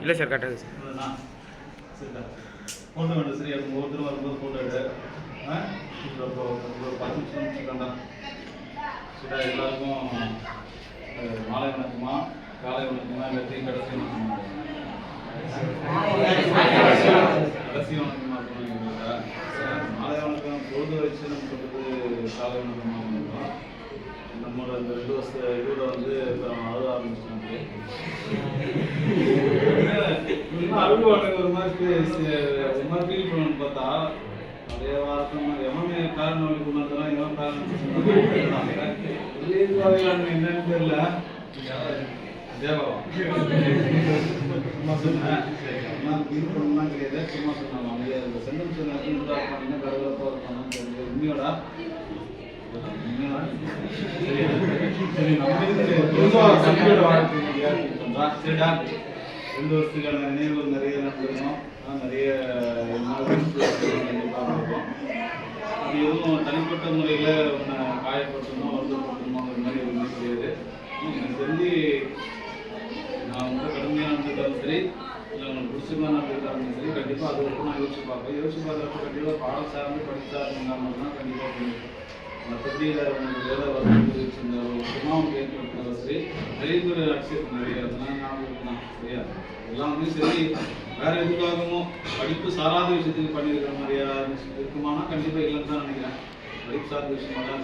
இல்லை சார் கரெக்டாக சார். சரிடா ஃபோட்டோ வேணும். சரி அது ஒவ்வொருத்தரும் வரும்போது ஃபோட்டோ எடு. இப்போ ஒரு 10 நிமிஷம் முடிச்சுக்கண்டா. சரிடா எல்லாருக்கும் மாலை வணக்கமா காலை வணக்கமா இல்லை டீ கடைசி வணக்கமா? கடைசி வணக்கமா சொன்னீங்களா? மாலை வணக்கம் பொழுது வச்சு நம்ம சொல்றது காலை வணக்கமா பண்ணுறோம். நம்மளோட இந்த 2 வருஷ இதோட வந்து இப்போ அழுத ஆரம்பிச்சிட்டாங்க. அழுவாங்க ஒரு மாதிரி ஃபீல் பண்ணணும்னு பார்த்தா அதே வார்த்தை எவனே காரணம் வழி கொண்டாடுறதுலாம் எவன் காரணம் என்னன்னு தெரியல. தேவம் சும்மா சொன்னேன் ஃபீல் பண்ணலாம் கிடையாது. சும்மா சொன்னாங்க அவங்க இந்த சென்டென்ஸ் இருப்பாங்க கடவுளப்பா இருப்பாங்கன்னு தெரிஞ்சு உண்மையோடா சரி சரிடா 2 வருஷத்துக்கான நினைவுகள் நிறைய நடந்திருக்கோம். நிறைய பார்த்துருக்கோம். அது எதுவும் தனிப்பட்ட முறையில் ஒன்று காயப்பட்டணும் வருத்தப்பட்டணுமோ அந்த மாதிரி எதுவுமே கிடையாது. எனக்கு தெரிஞ்சு நான் வந்து கடுமையாக இருந்துட்டாலும் சரி இல்லை உங்களுக்கு பிடிச்சமாக நடந்துட்டாலும் சரி கண்டிப்பாக அது வரைக்கும் நான் யோசிச்சு பார்க்குறப்ப கண்டிப்பாக பாடம் சார்ந்து படித்தா இருந்தாங்கன்னா கண்டிப்பாக பண்ணிருக்கேன். மற்றபடி உங்களுக்கு வேலை வந்து இந்த சும்மாவும் ஏற்படுத்தினாலும் சரி நிறைய பேர் அக்செப்ட் நிறைய அதெல்லாம் ஞாபகம் தான் சரியா. எல்லாமே சரி வேற எதுக்காகவும் படிப்பு சாராத விஷயத்துக்கு பண்ணியிருக்கிற மாதிரியா இருக்குமானா கண்டிப்பாக இல்லைன்னு தான் நினைக்கிறேன். படிப்பு சார்ந்த விஷயமா தான்.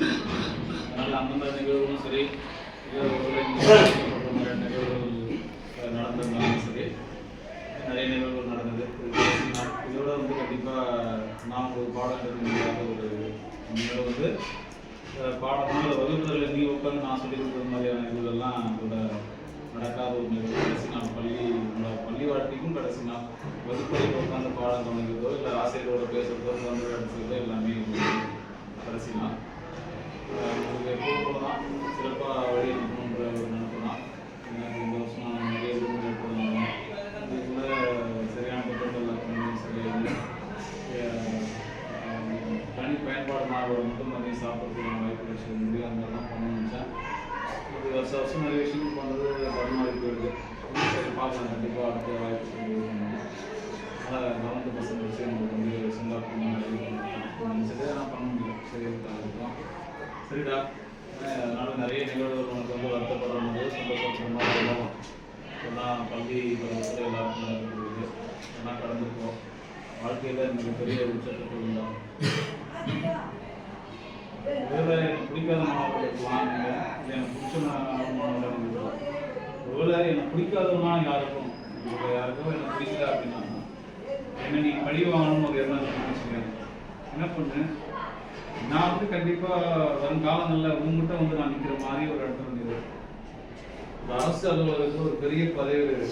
அதனால் அந்த மாதிரி நிகழ்வுகளும் சரி நிகழ்வுகள் நடந்திருந்தாலும் சரி நிறைய நிகழ்வுகள் நடந்தது. இதோட வந்து கண்டிப்பாக நான் ஒரு பாடம் எடுக்க முடியாத ஒரு நிகழ்வு வந்து பாடமாக வகுப்புகளில் நீ உட்காந்து நான் சொல்லி கொடுக்குற மாதிரியான இதுவெல்லாம் இதோட நடக்காத ஒரு நிகழ்வு. கடைசி நாள் பள்ளி வாழ்க்கைக்கும் கடைசி நாள் வகுப்பறையில் உட்காந்து பாடம் கவனிக்கிறதோ இல்லை ஆசிரியரோட பேசுகிறதோ வந்து அடிச்சுக்கிறதோ எல்லாமே கடைசி நாள். உங்களுக்கு எப்போ தான் சிறப்பாக வழி அனுப்பணுன்ற ஒரு நினைப்பு தான். எனக்கு இந்த வருஷம் நான் நிறைய விடுமுறை எடுத்ததுனால இதுக்குள்ள சரியான திட்டங்கள் சரியாக தனி பயன்பாடு மாணவரை மட்டும் நிறைய சாப்பிட்றதுக்கான வாய்ப்பு வச்சுக்க முடியும். அந்த மாதிரிலாம் பண்ண நினச்சேன். இது வருஷம் நிறைய விஷயங்கள் பண்ணுறது வருமாறி போயிடுது. சரி பார்க்கலாம் கண்டிப்பாக அடுத்த வாய்ப்பு பண்ணணும். அதனால் 11th பசங்க வச்சு நம்மளுக்கு வந்து சிங்கப்பூர் நினச்சிட்டு நான் பண்ண முடியும். சரி இருக்கோம் சரிடா. அதனால் நிறைய நிகழ்வுகள் உனக்கு வந்து வருத்தப்படுறது சந்தோஷப்படுற இருக்கும். எல்லாம் பள்ளி பருவத்தில் எல்லாருக்கும் நடக்கக்கூடியது எல்லாம் கடந்துருக்கோம். வாழ்க்கையில் மிகப்பெரிய உச்சத்தை இருந்தால் ஒருவேளை எனக்கு பிடிக்காத மாணவர்கள் இருக்கலாம். இல்லை எனக்கு பிடிச்ச மாணவர்கள் இருக்கலாம். ஒருவேளை எனக்கு பிடிக்காதவனா யாருக்கும் இப்போ யாருக்கும் எனக்கு பிடிக்கல அப்படின்னா என்னை நீ பழி வாங்கணும்னு ஒரு எண்ணம் நினச்சிக்கிறேன். என்ன பண்ணு நான் வந்து கண்டிப்பாக வருங்காலங்களில் உங்ககிட்ட வந்து நான் நிற்கிற மாதிரி ஒரு இடத்துல இருந்தது. ஒரு அரசு அலுவலகத்தில் ஒரு பெரிய பதவி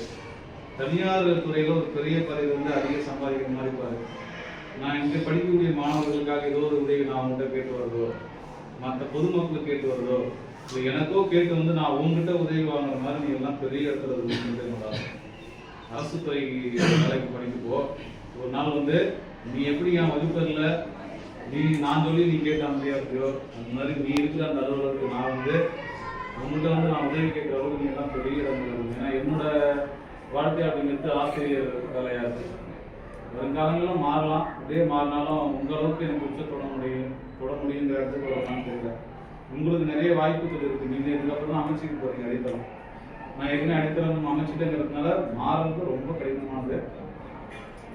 தனியார் துறையில் ஒரு பெரிய பதவி வந்து அதிக சம்பாதிக்கிற மாதிரி பாரு. நான் இங்கே படிக்கக்கூடிய மாணவர்களுக்காக ஏதோ ஒரு உதவி நான் உங்கள்கிட்ட கேட்டு வருதோ மற்ற பொதுமக்களுக்கு கேட்டு வருதோ இல்லை எனக்கோ கேட்டு வந்து நான் உங்ககிட்ட உதவி வாங்குற மாதிரி நீ எல்லாம் பெரிய இடத்துல என்னோட அரசு துறை வேலைக்கு படிக்கப்போ ஒரு நாள் வந்து நீ எப்படி என் வகுப்பறில் நான் சொல்லி நீ கேட்ட மாதிரியா இருக்கியோ அந்த மாதிரி நீ இருக்கிற அந்த அலுவலருக்கு நான் வந்து உங்கள்கிட்ட வந்து நான் உதவி கேட்குற அளவுக்கு நீ எல்லாம் பெரிய இடத்துல இருக்கு. ஏன்னா என்னோட வாழ்க்கை அப்படிங்கிறது ஆசிரியர் வேலையாக இருக்குது. வருங்காலங்களும் மாறலாம். அப்படியே மாறினாலும் உங்கள் அளவுக்கு எனக்கு உச்ச தொட முடியுங்கிற இடத்துக்கு வரலான்னு தெரியல. உங்களுக்கு நிறைய வாய்ப்புகள் இருக்குது. நீங்கள் இதுக்கப்புறம் தான் அமைச்சிட்டு போகிறீங்க அடித்தளம். நான் ஏற்கனவே அடித்தளம் அமைச்சிட்டேங்கிறதுனால மாறுறது ரொம்ப கடினமானது.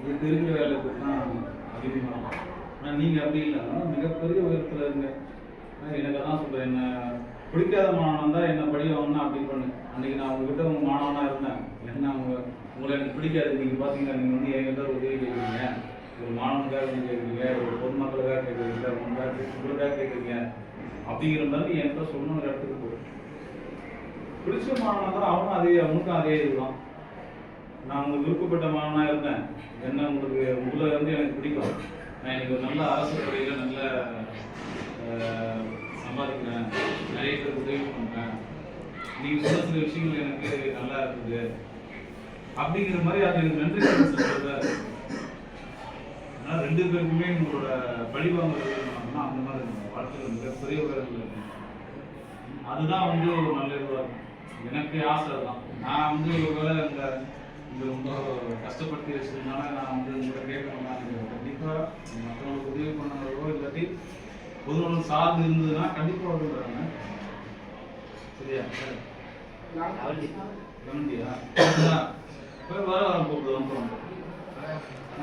இதுக்கு இருக்கிற வேலைக்கு தான் அதிகமாக. ஆனால் நீங்கள் அப்படி இல்லைன்னா மிகப்பெரிய உயரத்தில் இருங்க. எனக்கு அதான் சொல்கிறேன். என்ன பிடிக்காத மாணவன் தான் என்ன படி வாங்கணும் அப்படி பண்ணு. அன்றைக்கி நான் உங்ககிட்ட உங்கள் மாணவனாக இருந்தேன். என்ன உங்களை எனக்கு பிடிக்காது. நீங்கள் பார்த்தீங்கன்னா நீங்கள் வந்து என்கிட்ட உதவி கேட்குறீங்க. ஒரு மாணவனுக்காக நீங்கள் கேட்குறீங்க, ஒரு பொதுமக்களுக்காக கேட்குறீங்க, உங்களுக்காக கேட்குறீங்க அப்படிங்கிற மாதிரி என்கிட்ட சொல்லணுங்கிற இடத்துக்கு போகும். பிடிச்ச மாணவனாக தான் அவனுக்கும் அதே இதுதான். நான் உங்களுக்கு விருப்பப்பட்ட மாணவனாக இருந்தேன். என்ன உங்களை வந்து எனக்கு பிடிக்கும். நான் எனக்கு ஒரு நல்ல அரசு துறையில் நல்ல சம்பாதிக்கிறேன், நிறைய பேர் உதவி பண்ணுறேன், நீங்கள் சொன்ன சில விஷயங்கள் எனக்கு நல்லா இருக்குது அப்படிங்கிற மாதிரி அது எனக்கு நன்றி சொல்றத. அதனால் 2 பேருக்குமே உங்களோட பழி வாங்குறது அந்த மாதிரி வாழ்க்கையில் மிகப்பெரிய உயரங்கள் இருக்கு. அதுதான் வந்து ஒரு நல்ல இதுவாக இருக்கும். எனக்கு ஆசை தான். நான் வந்து ஒருவேளை இந்த இங்கே ரொம்ப கஷ்டப்படுத்தி வச்சதுனால நான் வந்து உங்களை கேட்க மாட்டாங்க. கண்டிப்பாக மற்றவங்களுக்கு உதவி பண்ணவோ இல்லாட்டி பொதுநலம் சார்ந்து இருந்ததுன்னா கண்டிப்பாக வருவாங்க. சரியா? கவனியா போய் வர கூப்பிடுவோம்.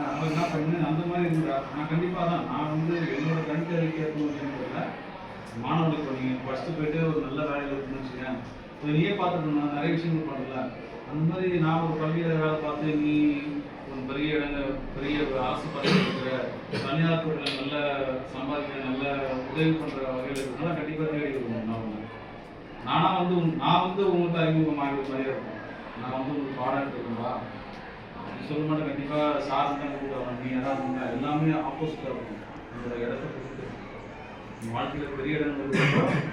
அவங்க என்ன பண்ணு அந்த மாதிரி இருந்தா நான் கண்டிப்பாக தான் நான் வந்து என்னோட கணித அறிக்கையல மாணவர்களுக்கு நீங்கள் ஃபஸ்ட்டு போயிட்டு ஒரு நல்ல வேலையில் இருக்குன்னு வச்சுக்கேன். இப்போ நீயே பார்த்துட்டு நான் நிறைய விஷயங்கள் பண்ணல. அந்த மாதிரி நான் ஒரு பள்ளியில் வேலை பார்த்து நீ ஒரு பெரிய இடங்கள் பெரிய அரசு பதவி இருக்கிற தனியார் துறையில் நல்ல சம்பாதிக்கிற நல்ல உதவி பண்ணுற வகையில் இருக்கிறதுனால கண்டிப்பாக தேடி வருவோம். நான் வந்து உங்கள்கிட்ட அறிமுகமாக மாதிரியே இருக்கும். நான் வந்து உங்களுக்கு பாடம் எடுத்துருக்கா சொல்ல மாட்டேன். கண்டிப்பாக சார் தான் கூப்பிட்டு நீ யாராவது எல்லாமே ஆப்போசிட்டாக இருக்கும். உங்களோட இடத்த பொறுத்து வாழ்க்கையில் பெரிய இடங்கள்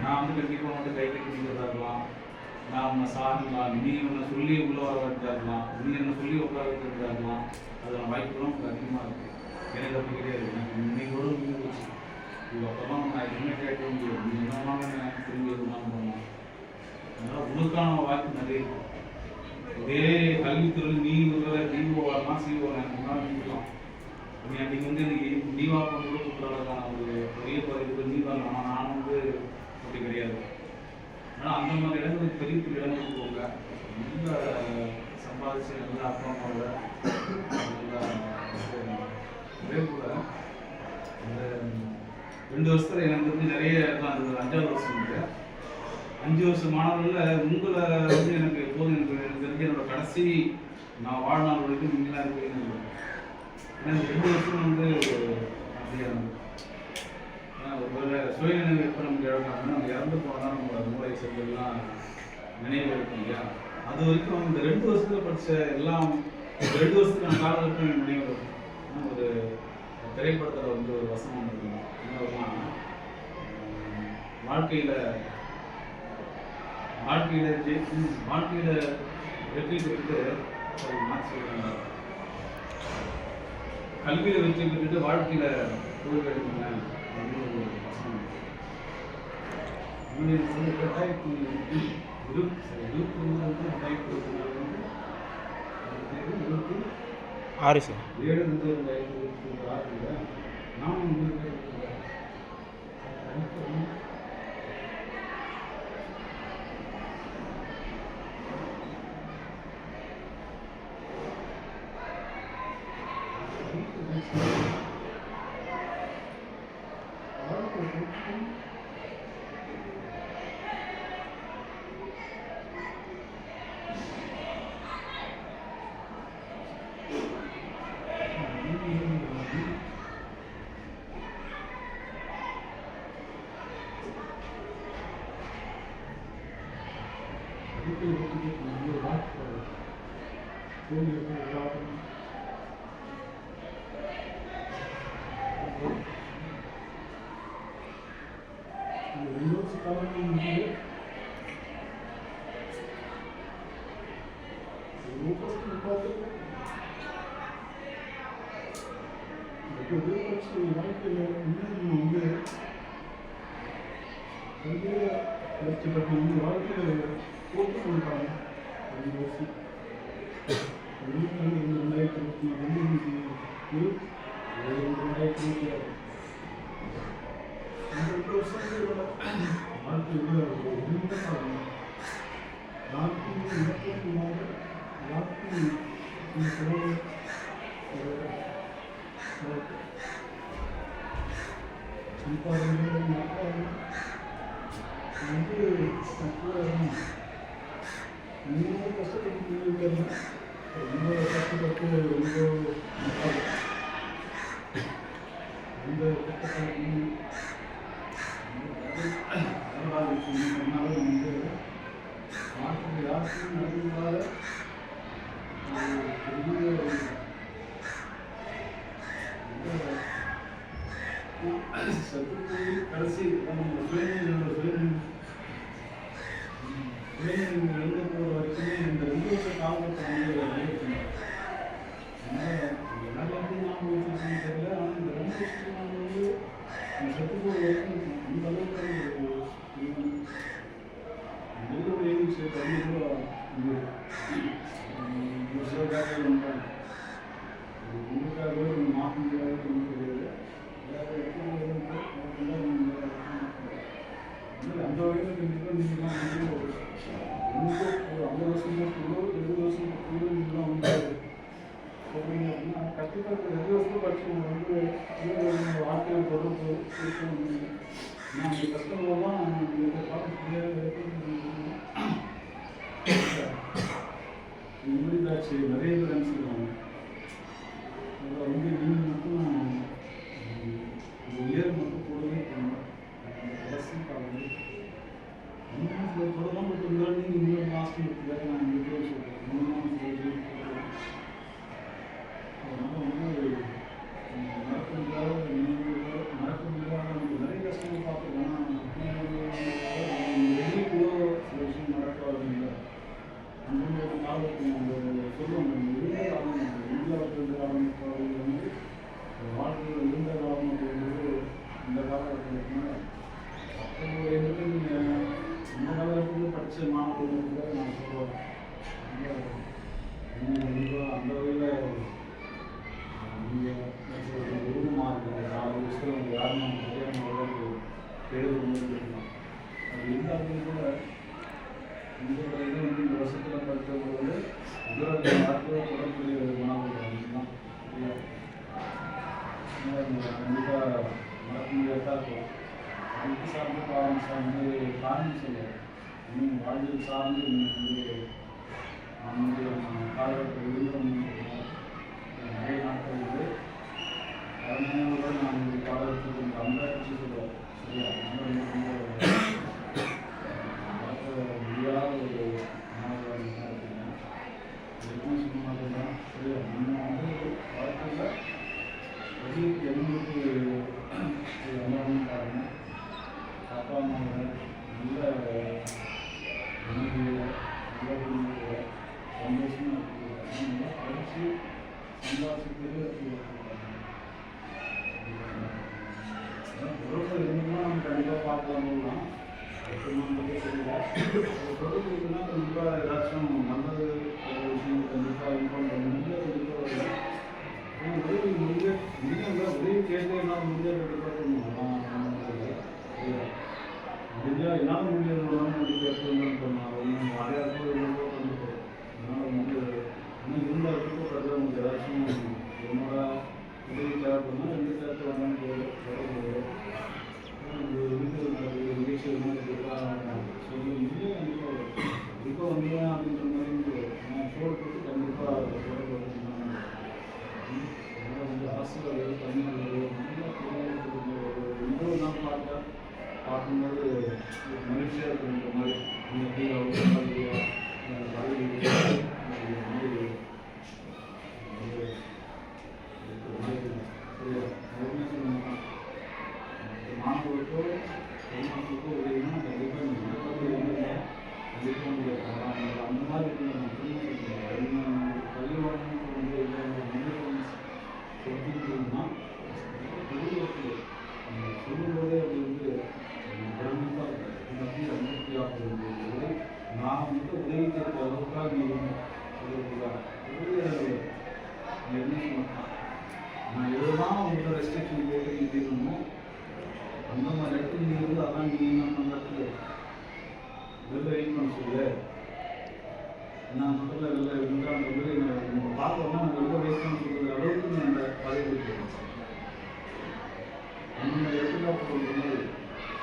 நான் வந்து கண்டிப்பாக வந்து கை கட்டி நிற்கிறதா இருக்கலாம். நான் உன்னை சாரலாம், நீ உன்னை சொல்லி உள்ள வர வைக்கிறதா இருக்கலாம், நீ என்னை சொல்லி உட்கார வைக்கிறதா இருக்கலாம். அதோட வாய்ப்புகளும் உங்களுக்கு அதிகமாக இருக்குது. எனக்கு அப்படி கிடையாது. எனக்கு இன்னைக்கு கூட முடிஞ்சு போச்சு. இது அப்புறமா நான் எதுவுமே கேட்க முடியாது. நீ என்னன்னாலும் எனக்கு திரும்பி எதுனாலும் பண்ணலாம். அதனால் உனக்கான வாய்ப்பு நிறைய இருக்கும். இதே கல்வித்துறை நீ டிஓவாலாம் சிஓ நீக்கலாம். நீ அன்றைக்கி வந்து எனக்கு டிவா பண்ண கூட கூப்பிட்றதுக்கான ஒரு பெரிய பதிவு நீ தான். ஆனால் நான் வந்து அப்படி கிடையாது. ஆனால் அந்த மாதிரி இடங்களுக்கு பெரிய பெரிய இடங்களுக்கு போங்க. நல்லா சம்பாதிச்சு நல்லா அப்பா அம்மாவோட நல்லா அதே போல் அந்த 2 வருஷத்தில் எனக்கு வந்து நிறைய இடத்துல அந்த 5வது வருஷம் இருக்கு. 5 வருஷம் மாணவர்களில் உங்களை வந்து எனக்கு எப்போதும் எனக்கு தெரிஞ்ச என்னோட கடைசி நான் வாழ்நாள் வரைக்கும் நீங்களாக இருக்கீங்க. ஏன்னா 2 வருஷம் வந்து அப்படியே ஒருவேளை சுயநினைவு எப்போ நமக்கு இழக்காம நம்ம இறந்து போனால் நம்மளோட மூளை செல்கள்லாம் நினைவு இருக்கும் இல்லையா? அது வரைக்கும் இந்த 2 வருஷத்தில் படித்த எல்லாம் 2 வருஷத்துக்கான காலகட்டம் நினைவு இருக்கும். ஒரு திரைப்படத்தில் வந்து ஒரு வசனம் இருக்கும். என்ன வாழ்க்கையில் வெற்றி பெற்றுட்டு மாற்றி சொல்கிறாங்க. கல்வியில் வெற்றி பெற்றுட்டு வாழ்க்கையில் தோல்வி எடுக்குங்க அப்படின்னு ஒரு வசனம். வந்து 2026 நானும் கடைசி எழுத போகிற வரைக்குமே இந்த 2 வருஷ காலகட்டத்தை என்னால் எப்படி நான் போயிட்டு தெரியல. ஆனால் இந்த 2 வருஷத்துக்கு நான் வந்து செத்து போகிற வரைக்கும் அந்த அளவுக்கு நல்ல ஒரு விஷயத்தை வந்து உங்களுக்காகவே பண்ணுறாங்க. உங்களுக்காகவே ஒன்று மாற்ற முடியாது ஒன்றும் கிடையாது. வேறு இடத்துல அந்த வகையில் கண்டிப்பாக நீங்கள்லாம் வந்து ரொம்ப ஒரு 50 வருஷத்துக்குள்ளோ 20 வருஷத்துக்குள்ளோ நீங்களாம் வந்து சொல்கிறீங்க அப்படின்னா கண்டிப்பாக 2 வருஷத்துக்கு படிச்சவங்க வந்து வாழ்க்கையில் தொடர்பு இருக்கணும். நான் அந்த கஷ்டங்கள்லாம் நீங்கள் பார்க்கக்கூடிய இந்த மாதிரி தாச்சு நிறைய பேர் நினச்சிருக்காங்க. அதில் வந்து நீங்கள் மட்டும் உயர் மட்டும் போடவே போகணும். கடைசி காலம் தொடர்பாக மட்டும் இருந்தாலும் நீங்கள் இன்னொரு மாதம் இருக்கிறாங்க. நான் இங்கே சொல்கிறேன் 3 மாதம் அதனால் வந்து மறக்க முடியாத மறக்க முடியாத நமக்கு நிறைய கஷ்டங்கள் பார்த்துக்கலாம். வெளியே கூட சில விஷயம் நடக்காதுங்க. அந்த ஒரு காலத்துக்கு நம்ம சொல்லுவாங்க இருந்த காலம் இந்தியாவுக்கு இருந்த காலம் வந்து வாழ்க்கையில் இருந்த காலம் அப்படின்றது இந்த காலகட்டத்தில் அப்போ எங்களுக்கு நீங்கள் இந்த காலகட்டத்தில் படித்த மாணவர்களுக்கு நான் சொல்லுவேன். கண்டிப்பாக அந்த வகையில் நீங்கள் உருவமாக இருக்குது 4 வருஷத்தில் அவங்க யாருமே கல்யாணம் தேர்வு பண்ணிருக்கலாம். அது இருந்தாலும் கூட இந்த இது வந்து இந்த வருஷத்தில் படித்தவங்க வந்து முதல்ல நாட்கள் தொடர்புடைய மாணவர்கள் தான் கண்டிப்பாக மறக்க முடியாதா இருக்கும். அதுக்கு சார்ந்து பாடம் சார்ந்து காரணம் சொல்லுவார். இன்னும் வாழ்வியல் சார்ந்து வந்து காலகட்டத்தில் விரும்புகிறோம். நிறைய நாட்கள் வந்து அரண்மனையோடு நான் பாடத்துக்கு அந்த விஷயம் சொல்லுவார். சரியா மறக்க முடியாத ஒரு மாணவராக இருக்கீங்க. எதுவும் சொல்ல மாட்டேங்கிறான். சரியா நம்ம வந்து வாழ்க்கையில் வெளியே எங்களுக்கு அனுபவம் பாருங்கள். அப்பா அம்மாவோட நல்ல மனைவியோட நல்ல குடும்பத்தோட சந்தோஷமாக இருக்குது. நல்லா படித்து சம்பாதிக்கிறது தொடர்பு இருந்தோம்னா நம்ம கண்டிப்பாக பார்க்கலாம்லாம் தெரியல. தொடர்பு இருக்குன்னா கண்டிப்பாக ஏதாச்சும் நல்லது ஒரு விஷயம் கண்டிப்பாக இன்ஃபார்ம் பண்ண முடியாது. கண்டிப்பாக உதவி முடிஞ்ச உதவி கேட்டு என்னால் முடிஞ்ச கண்டிப்பாக பண்ணுவோம். முடிஞ்சால் என்னால் முடிஞ்சதுனாலும் முடிக்க பண்ணலாம். ஒன்றும் அடையாளத்தோ எவ்வளோ கண்டிப்பாக என்னால் முடியாது. இன்னும் இருந்தால் விருப்பப்படுறது உங்களுக்கு ஏதாச்சும் என்னோட உதவி தேவைப்படுனா 2 சேர்த்து வந்தாலும் தொடர்பு நிகழ்ச்சி சொல்லி முடியும். கண்டிப்பாக இப்போ வந்தேன் அப்படின்ற மாதிரி நான் ஃபோன் போட்டு கண்டிப்பாக தொடர்பு வந்து அரசியல் தமிழ்நாடு இன்னொரு நாள் பார்க்கும்போது மகிழ்ச்சியாக இருக்குன்ற மாதிரி மாணவர்களுக்கோ பொதுமக்களுக்கோ உதவினா கண்டிப்பாக கண்டிப்பாக அந்த மாதிரி பள்ளிவாரம் வந்து சொல்லிட்டுனா சொல்லும்போதே அது வந்து கண்டிப்பாக நான் வந்து உதவி கேட்க அளவுக்காக நீங்கள் என்ன சொன்னேன். நான் எதுதான் உங்களோட ரெஸ்ட்ரிக்ஷன் போட்டு இருக்கணும் அந்த மாதிரி இடத்துல நீங்கள் இருந்து அதான் நீங்கள் என்ன பண்ணுறது வெளில வெயிட் பண்ண சொல்லு. நான் முதல்ல வெளில இருந்தால் அந்த வெளில நம்ம பார்த்தோம்னா நம்ம வெளில வெயிட் பண்ண சொல்கிற அளவுக்கு நான் அந்த பதவி கொடுத்துருக்கேன். அந்த இடத்துல போகும்போது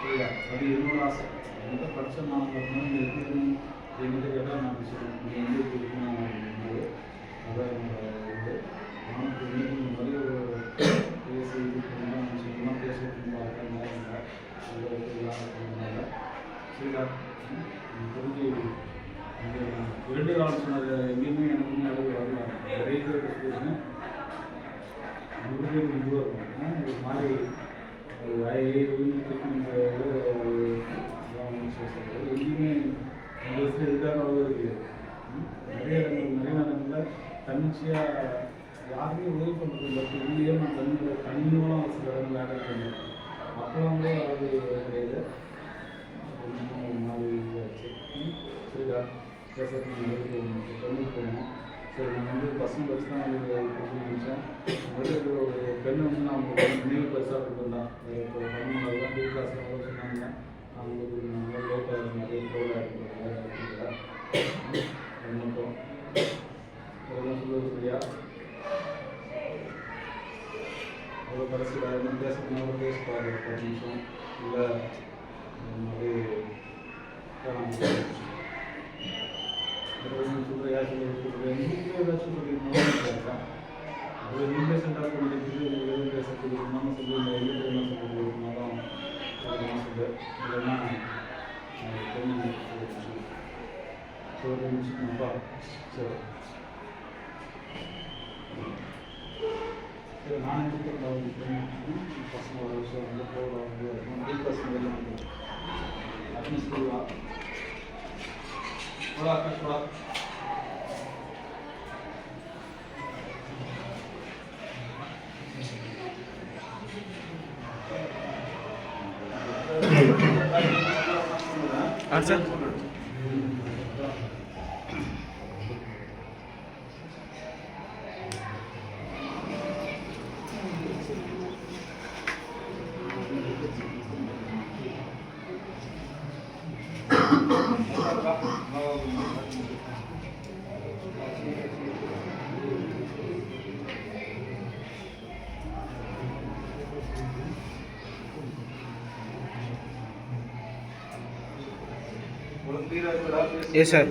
சரியா அது என்னோட ஆசை. எந்த படித்த மாணவர்கள் இந்த இருக்கணும் என்கிட்ட கேட்டால் நான் சொல்லுவேன் நீங்கள் வந்து இப்படி இருக்கணும் அப்படிங்கும்போது அதான் என்னோட இது. அவனுக்கு இன்னும் நிறைய பேசி இது பண்ணலாம் சொல்லலாம் பேசுறதுக்கு பார்க்கறதுனால சரிடா தெரிஞ்சு இந்த 2 காலம் சொன்னது எங்கேயுமே எனக்குமே அளவு வரலாம். நிறைய பேர் பேசுகிறேன் இதுவே இதுவாக இருக்கும். ஒரு மாதிரி எங்கேயுமே இந்த வயசில் எதுக்காக அவ்வளோ இருக்குது. நிறைய நேரங்களில் தன்னிச்சையாக யாருமே உதவி பண்ணுறது இல்லை. இல்லையே நான் தண்ணியெல்லாம் சில இடங்கள் ஆர்டர் பண்ணேன். அப்போலாம் கூட அது கிடையாது. மாதிரி சரிடா பேசுறதுக்கு தொழில் போகணும். சரி நான் வந்து பசங்க வச்சு தான் நினச்சேன். முதல்ல ஒரு பெண்ணை வந்து நான் உங்களுக்கு நினைவு பரிசாக கொடுத்துருந்தேன். இப்போ 13 தான் டீ கிளாஸில் கூட சொன்னாங்க. அவங்களுக்கு நல்லா லேட்டாக நிறைய ப்ரோலாக இருக்குல்ல அது மட்டும் அதெல்லாம் சொல்லுவது சரியா? அவ்வளோ கடைசி வேறு என்ன பேசுறதுனால பேசுவார் 10 நிமிஷம் இல்லை அப்படியே சொல்கிற யார் சொல்லுறது நீங்களே ஏதாச்சும் சொல்லியிருந்தோம். அது நீங்களே சென்டாக பண்ணிட்டு எதுவும் பேச சொல்லியிருந்தாலும் சொல்லுங்க எங்களுக்கு என்ன சொல்லியிருந்தாலும் சொல்லு இல்லைன்னா ஒரு நிமிஷம்ப்பா. சரி சரி நான் பசங்க ஒரு விஷயம் வந்து போகலாம் டீ பசங்க எல்லாம் வந்து அட்மிஷன் थोड़ा थोड़ा अच्छा Yes, sir.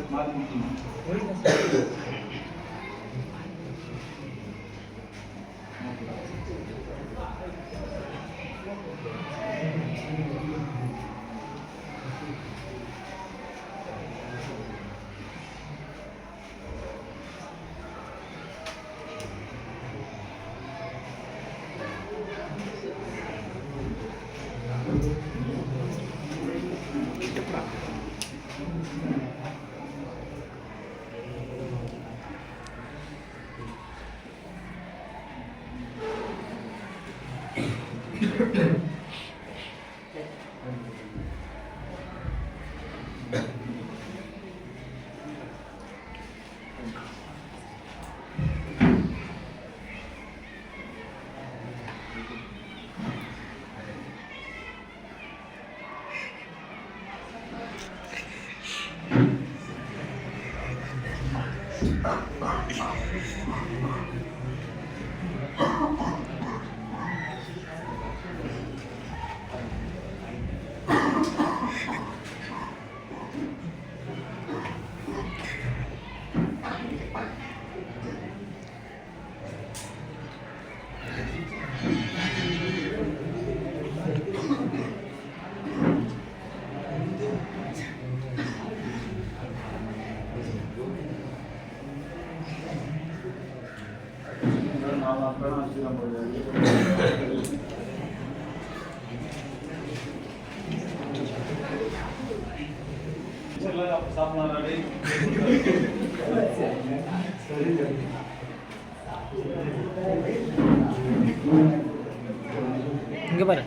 இங்கே பாரு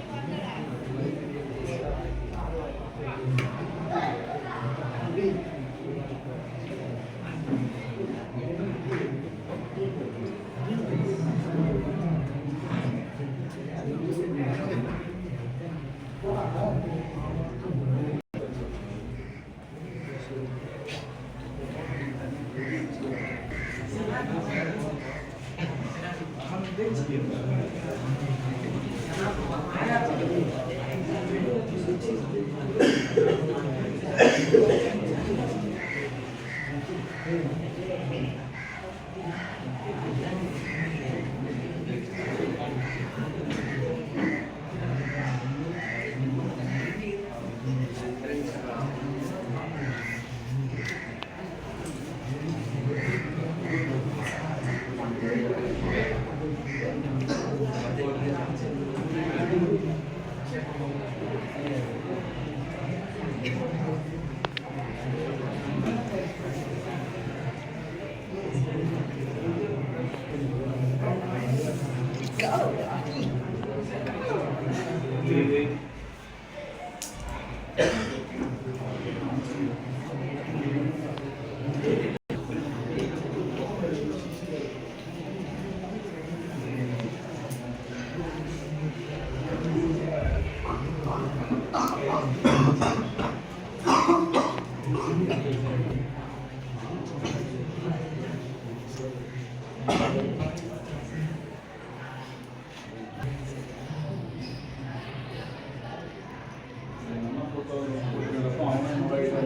என்ன பொறுத்தவரைக்கும் அவனே நுழையில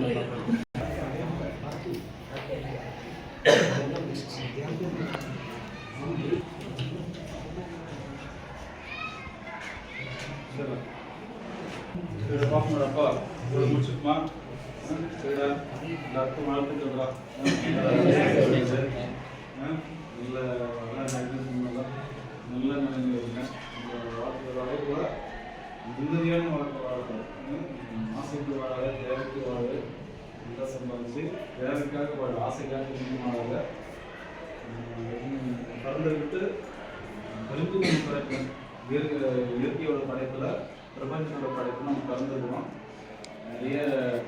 சரி பார்க்கணும்டாப்பா இவ்வளோ முடிச்சுக்குமா சரிடா டாக்டர் வாழ்த்துக்கள்டா நல்ல நிலைமையில் இருக்கேன் இந்த வாழ்க்கை கூட நிம்மதியான வாழ்க்கை வாழ ஆசைக்கு வாழாத தேவைக்கு வாழ நல்லா சம்பாதிச்சு தேவைக்காக வாழ ஆசைக்காக இன்னும் வாழாத பிறந்துக்கிட்டு கருத்து படைப்பு இயற்கையோட படைப்பில் பிரபஞ்சத்தோட படைப்பில் நம்ம பிறந்துருக்கோம். நிறைய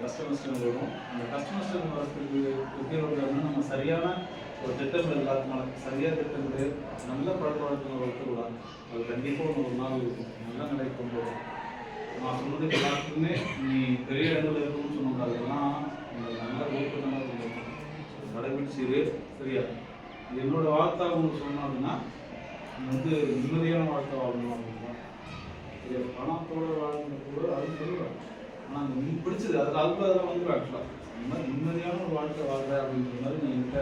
கஷ்ட நஷ்டங்கள் வரும். அந்த கஷ்ட நஷ்டங்கள் வரத்துக்கு எப்படி வருதுன்னா நம்ம சரியான ஒரு திட்டங்கள் எல்லாத்துனால சரியாக திட்டங்கள் நல்ல பழக்க வழக்கங்கள் வளர்த்துக்கூடாது. அது கண்டிப்பாக ஒரு நாள் நல்ல நிலை கொண்டு வரும். நான் சொன்னது எல்லாத்துக்குமே நீ பெரிய இடங்கள் இருக்கணும்னு சொன்னாங்க. அதெல்லாம் நல்ல ஊக்கமாக கடைபிடிச்சிரு சரியா. என்னோட வாழ்க்கை உங்களுக்கு சொன்னாங்கன்னா நிம்மதியான வாழ்க்கை வாழணும் அப்படின்னா சரியா. பணத்தோட வாழ்க்கை கூட அது சொல்லுவேன். ஆனால் நீ பிடிச்சது அதில் அதெல்லாம் வந்து ஆக்சுவலாக இந்த மாதிரி நிம்மதியான ஒரு வாழ்க்கை வாழ்கிறேன் அப்படின்ற மாதிரி நீ என்கிட்ட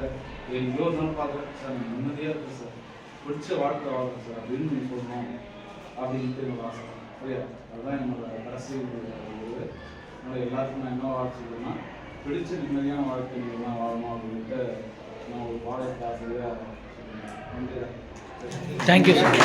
எங்கேயோ ஒரு நாள் பார்க்குறேன் சார் நான் நிம்மதியாக இருக்கேன் சார் பிடிச்ச வாழ்க்கை வாழ்கிறேன் சார் அப்படின்னு நீ சொல்லணும் அப்படின்ட்டு என்னோட ஆசை சரியா. அதுதான் என்னோட கடைசி என்னோட எல்லாருக்கும் நான் என்ன வாழ்க்கை சொல்லுன்னா பிடிச்ச நிம்மதியான வாழ்க்கை நீங்கள் தான் வாழணும் அப்படின்ட்டு நான் ஒரு பாடத்தை ஆசையாக நன்றி. Thank you sir.